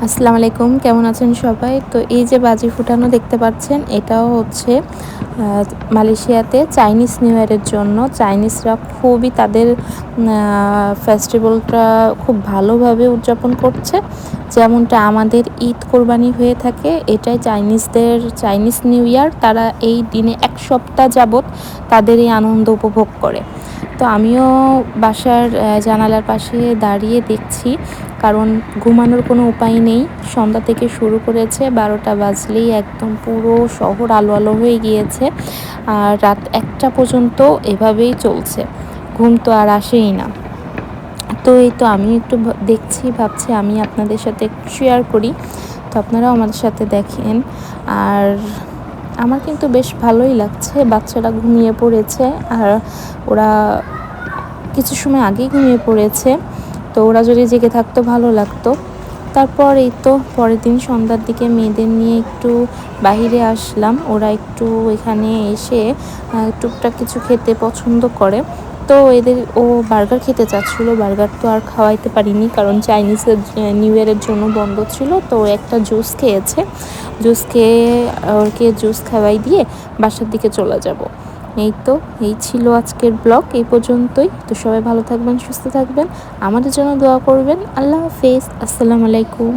আসসালামু আলাইকুম, কেমন আছেন সবাই? তো এই যে বাজি ফুটানো দেখতে পাচ্ছেন, এটাও হচ্ছে মালয়েশিয়াতে চাইনিজ নিউ ইয়ারের জন্য। চাইনিজরা খুবই তাদের ফেস্টিভ্যালটা খুব ভালোভাবে উদযাপন করছে। যেমনটা আমাদের ঈদ কোরবানি হয়ে থাকে, এটাই চাইনিজদের চাইনিজ নিউ ইয়ার। তারা এই দিনে ১ সপ্তাহ যাবৎ তাদের এই আনন্দ উপভোগ করে। তো আমিও বাসার জানালার পাশে দাঁড়িয়ে দেখছি, কারণ ঘুমানোর কোনো উপায় নেই। সন্ধ্যা থেকে শুরু করেছে, ১২টা বাজলেই একদম পুরো শহর আলো আলো হয়ে গিয়েছে। আর রাত ১টা পর্যন্ত এভাবেই চলছে, ঘুম তো আর আসেই না। তো এই তো আমি একটু দেখছি, ভাবছি আমি আপনাদের সাথে একটু শেয়ার করি, তো আপনারাও আমাদের সাথে দেখেন। আর আমার কিন্তু বেশ ভালোই লাগছে। বাচ্চারা ঘুমিয়ে পড়েছে, আর ওরা কিছু সময় আগেই ঘুমিয়ে পড়েছে। তো ওরা যদি জেগে থাকতো ভালো লাগতো। তারপর এই তো পরের দিন সন্ধ্যার দিকে মেয়েদের নিয়ে একটু বাহিরে আসলাম। ওরা একটু এখানে এসে টুকটাক কিছু খেতে পছন্দ করে। তো ও বার্গার খেতে চাচ্ছিলো। বার্গার তো আর খাওয়াইতে পারিনি, কারণ চাইনিজের নিউ ইয়ারের জন্য বন্ধ ছিল। তো একটা জুস খেয়েছে। জুস খেয়ে ওকে জুস খাওয়াই দিয়ে বাসার দিকে চলে যাব। এই ছিল আজকের ব্লগ, এই পর্যন্তই। তো সবাই ভালো থাকবেন, সুস্থ থাকবেন, আমাদের জন্য দোয়া করবেন। আল্লাহ হাফেজ, আসসালামু আলাইকুম।